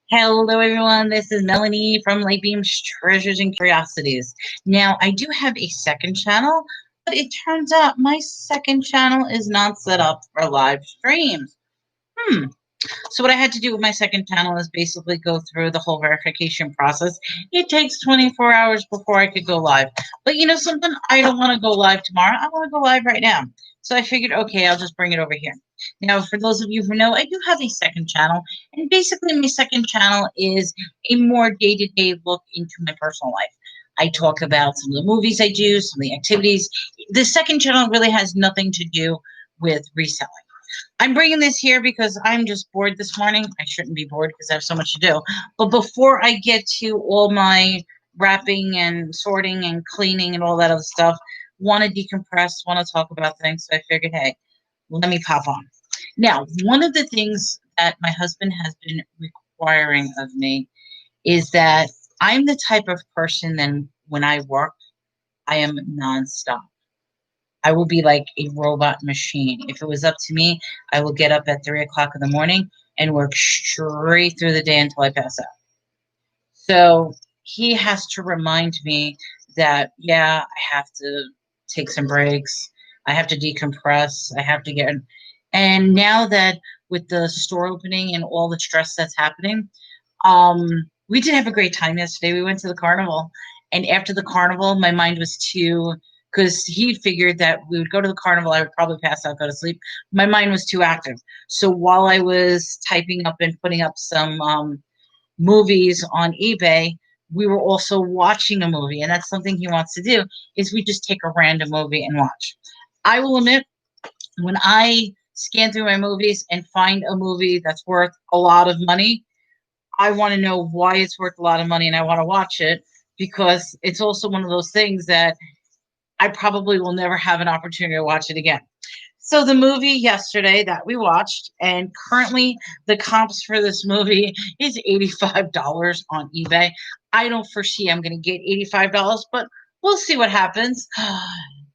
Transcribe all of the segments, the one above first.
Hello, everyone. This is Melanie from Lightbeam's Treasures and Curiosities. Now, I do have a second channel, but it turns out my second channel is not set up for live streams. So what I had to do with my second channel is basically go through the whole verification process. It takes 24 hours before I could go live. But you know something? I don't want to go live tomorrow. I want to go live right now. So I figured, okay, I'll just bring it over here. Now, for those of you who know, I do have a second channel. And basically, my second channel is a more day-to-day look into my personal life. I talk about some of the movies I do, some of the activities. The second channel really has nothing to do with reselling. I'm bringing this here because I'm just bored this morning. I shouldn't be bored because I have so much to do. But before I get to all my wrapping and sorting and cleaning and all that other stuff, want to decompress, want to talk about things. So I figured, hey, let me pop on. Now, one of the things that my husband has been requiring of me is that I'm the type of person that when I work, I am nonstop. I will be like a robot machine. If it was up to me, I will get up at 3 o'clock in the morning and work straight through the day until I pass out. So he has to remind me that, yeah, I have to take some breaks. I have to decompress. I have to get. And now that with the store opening and all the stress that's happening, we did have a great time yesterday. We went to the carnival, and after the carnival, my mind was too because he figured that we would go to the carnival, I would probably pass out, go to sleep. My mind was too active. So while I was typing up and putting up some movies on eBay, we were also watching a movie, and that's something he wants to do. Is we just take a random movie and watch. I will admit, when I scan through my movies and find a movie that's worth a lot of money, I want to know why it's worth a lot of money and I want to watch it because it's also one of those things that I probably will never have an opportunity to watch it again. So the movie yesterday that we watched, and currently the comps for this movie is $85 on eBay. I don't foresee I'm going to get $85, but we'll see what happens.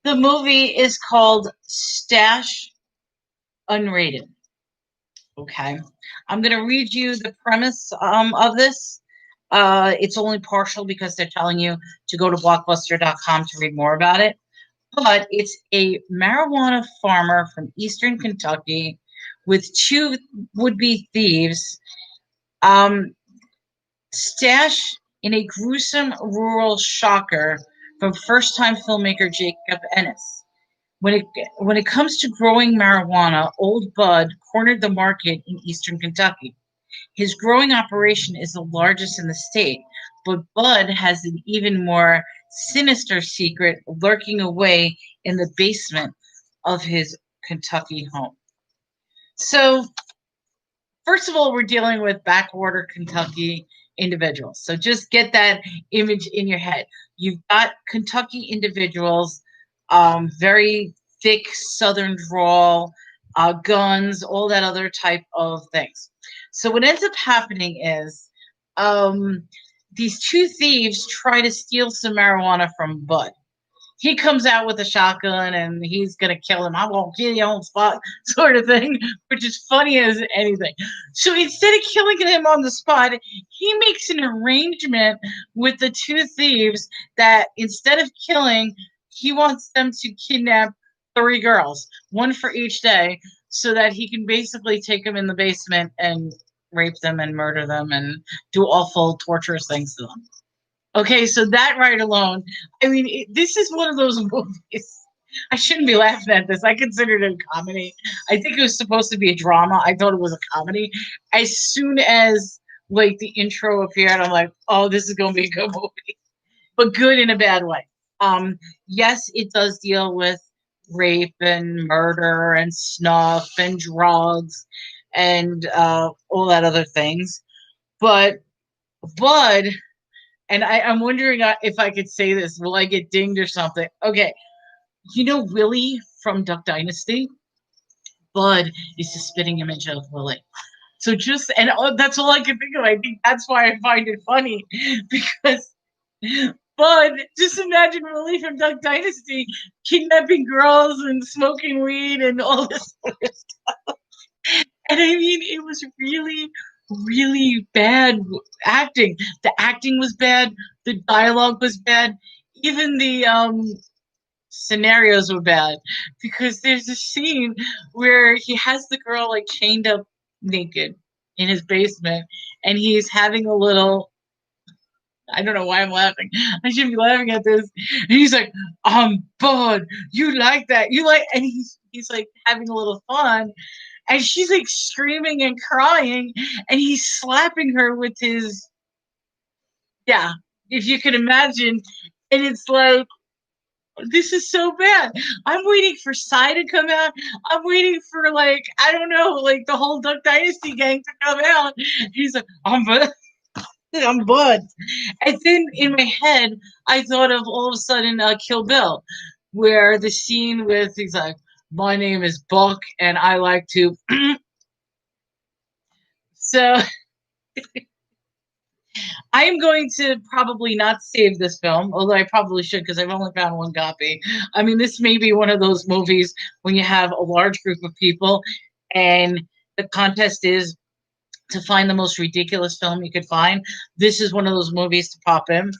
The movie is called Stash Unrated. Okay. I'm going to read you the premise of this. It's only partial because they're telling you to go to blockbuster.com to read more about it. But it's a marijuana farmer from eastern Kentucky with two would-be thieves stash in a gruesome rural shocker from first-time filmmaker Jacob Ennis. When it when it comes to growing marijuana, Old Bud cornered the market in eastern Kentucky. His growing operation is the largest in the state, but Bud has an even more sinister secret lurking away in the basement of his Kentucky home. So, first of all, we're dealing with backwater Kentucky individuals. So just get that image in your head. You've got Kentucky individuals, very thick Southern drawl, guns, all that other type of things. So what ends up happening is these two thieves try to steal some marijuana from Bud. He comes out with a shotgun and he's gonna kill him. I won't kill you on spot, sort of thing, which is funny as anything. So instead of killing him on the spot, he makes an arrangement with the two thieves that instead of killing, he wants them to kidnap three girls, one for each day, so that he can basically take them in the basement and rape them and murder them and do awful, torturous things to them. Okay, so that right alone, I mean, this is one of those movies. I shouldn't be laughing at this. I considered it a comedy. I think it was supposed to be a drama. I thought it was a comedy. As soon as like the intro appeared, I'm like, oh, this is gonna be a good movie, but good in a bad way. Yes, it does deal with rape and murder and snuff and drugs and all that other things, but Bud and I'm wondering if I could say this. Will I get dinged or something? Okay. You know Willie from Duck Dynasty? Bud is the spitting image of Willie. So just, and that's all I can think of. I think that's why I find it funny because Bud, just imagine Willie from Duck Dynasty kidnapping girls and smoking weed and all this sort of stuff. And I mean, it was really, really bad acting. The acting was bad. The dialogue was bad. Even the scenarios were bad because there's a scene where he has the girl like chained up naked in his basement and he's having a little, I don't know why I'm laughing. I shouldn't be laughing at this. And he's like, I'm bored. You like that. You like, and he's like having a little fun. And she's like screaming and crying. And he's slapping her with his, yeah, if you can imagine. And it's like, this is so bad. I'm waiting for Psy to come out. I'm waiting for like, I don't know, like the whole Duck Dynasty gang to come out. He's like, I'm bugged. And then in my head, I thought of all of a sudden Kill Bill, where the scene with he's like, "My name is Buck, and I like to." So I am going to probably not save this film, although I probably should because I've only found one copy. I mean, this may be one of those movies when you have a large group of people, and the contest is to find the most ridiculous film you could find. This is one of those movies to pop in.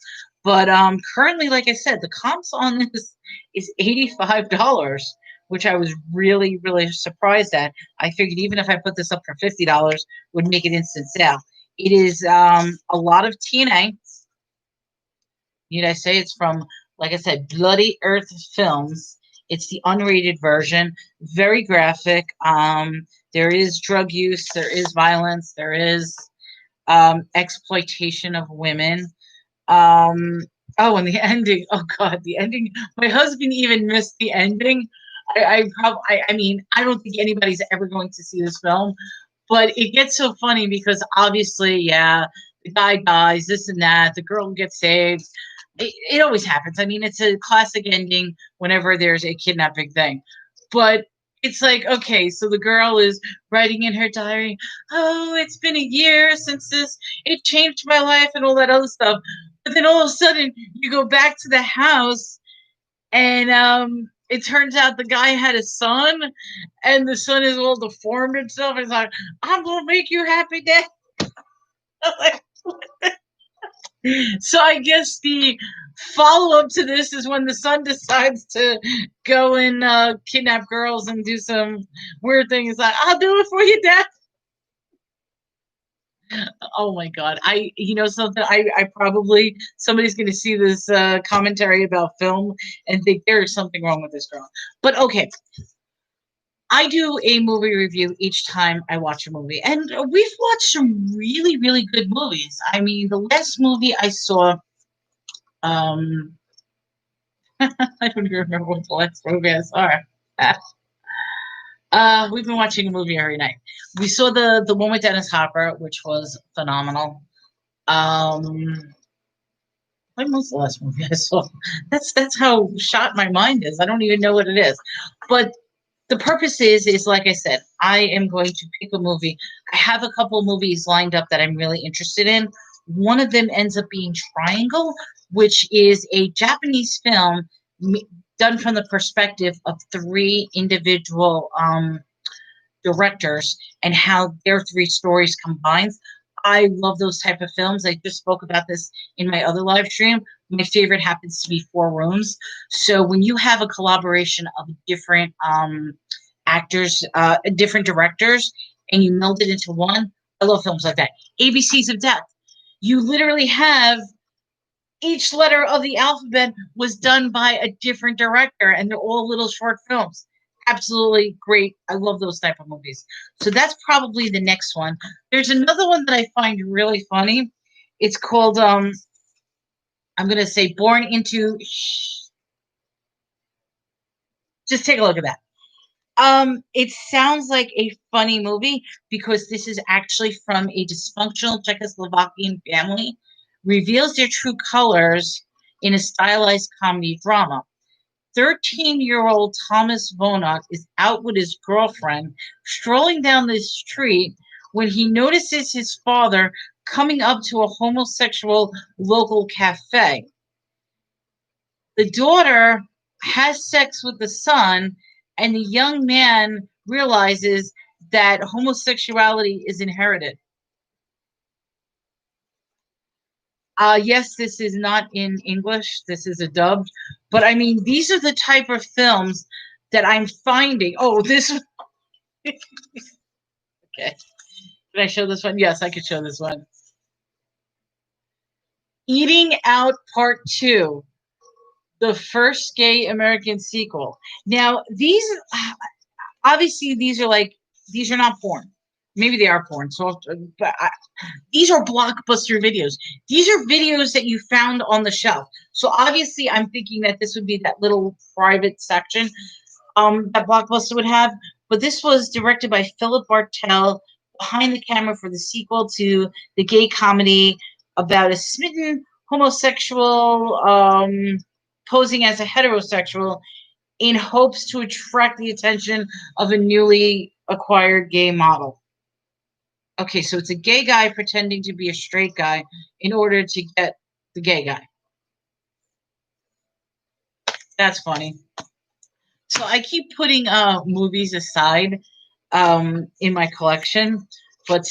But currently, like I said, the comps on this is $85, which I was really, really surprised at. I figured even if I put this up for $50, would make it instant sale. It is a lot of TNA. Need I say it's from, like I said, Bloody Earth Films. It's the unrated version, very graphic. There is drug use, there is violence, there is exploitation of women. Oh, and the ending. Oh God, the ending. My husband even missed the ending. I mean, I don't think anybody's ever going to see this film, but it gets so funny because obviously, yeah, the guy dies, this and that. The girl gets saved. It always happens. I mean, it's a classic ending whenever there's a kidnapping thing. But it's like, okay, so the girl is writing in her diary, oh, it's been a year since this, it changed my life and all that other stuff. But then all of a sudden, you go back to the house and it turns out the guy had a son and the son is all deformed and stuff. It's like, I'm going to make you happy, Dad. So I guess the follow up to this is when the son decides to go and kidnap girls and do some weird things. Like, I'll do it for you, Dad. Oh my God. You know something, I probably, somebody's going to see this commentary about film and think there is something wrong with this girl. But okay, I do a movie review each time I watch a movie, and we've watched some really, really good movies. I mean, the last movie I saw, um, I don't even remember what the last movie I saw. We've been watching a movie every night. We saw the one with Dennis Hopper, which was phenomenal. Um, when was the last movie I saw? That's how shot my mind is. I don't even know what it is. But the purpose is like I said, I am going to pick a movie. I have a couple of movies lined up that I'm really interested in. One of them ends up being Triangle, which is a Japanese film done from the perspective of three individual directors and how their three stories combine. I love those type of films. I just spoke about this in my other live stream. My favorite happens to be Four Rooms. So when you have a collaboration of different actors, different directors, and you meld it into one, I love films like that. ABCs of Death. You literally have each letter of the alphabet was done by a different director, and they're all little short films. Absolutely great. I love those type of movies. So that's probably the next one. There's another one that I find really funny. It's called I'm gonna say Born into. Just take a look at that. It sounds like a funny movie because this is actually from a dysfunctional Czechoslovakian family, reveals their true colors in a stylized comedy drama. 13-year-old Thomas Vonok is out with his girlfriend, strolling down the street when he notices his father coming up to a homosexual local cafe. The daughter has sex with the son, and the young man realizes that homosexuality is inherited. Yes, this is not in English. This is a dubbed. But I mean, these are the type of films that I'm finding. Oh, this. Okay. Can I show this one? Yes, I could show this one. Eating Out Part 2, the first gay American sequel. Now, these obviously these are not porn. Maybe they are porn. So, but these are blockbuster videos. These are videos that you found on the shelf. So obviously, I'm thinking that this would be that little private section that Blockbuster would have. But this was directed by Philip Bartel, behind the camera for the sequel to the gay comedy about a smitten homosexual posing as a heterosexual in hopes to attract the attention of a newly acquired gay model. Okay, so it's a gay guy pretending to be a straight guy in order to get the gay guy. That's funny. So I keep putting movies aside in my collection, but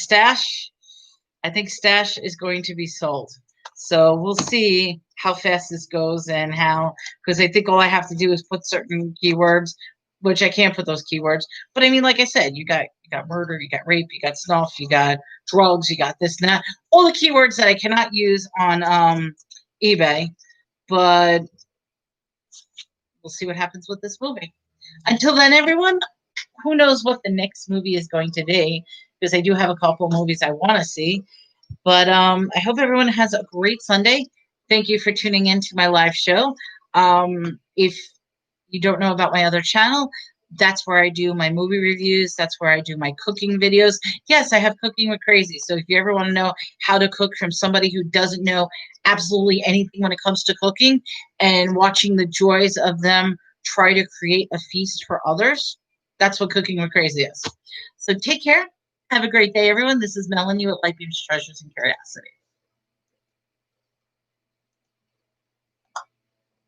I think Stash is going to be sold. So we'll see how fast this goes and how, because I think all I have to do is put certain keywords, which I can't put those keywords. But I mean, like I said, you got murder, you got rape, you got snuff, you got drugs, you got this and that, all the keywords that I cannot use on eBay. But we'll see what happens with this movie. Until then, everyone, who knows what the next movie is going to be, because I do have a couple of movies I want to see. But I hope everyone has a great Sunday. Thank you for tuning in to my live show. If you don't know about my other channel, that's where I do my movie reviews. That's where I do my cooking videos. Yes, I have Cooking with Crazy. So if you ever want to know how to cook from somebody who doesn't know absolutely anything when it comes to cooking and watching the joys of them try to create a feast for others, that's what Cooking with Crazy is. So take care. Have a great day, everyone. This is Melanie with Light Beams, Treasures, and Curiosity.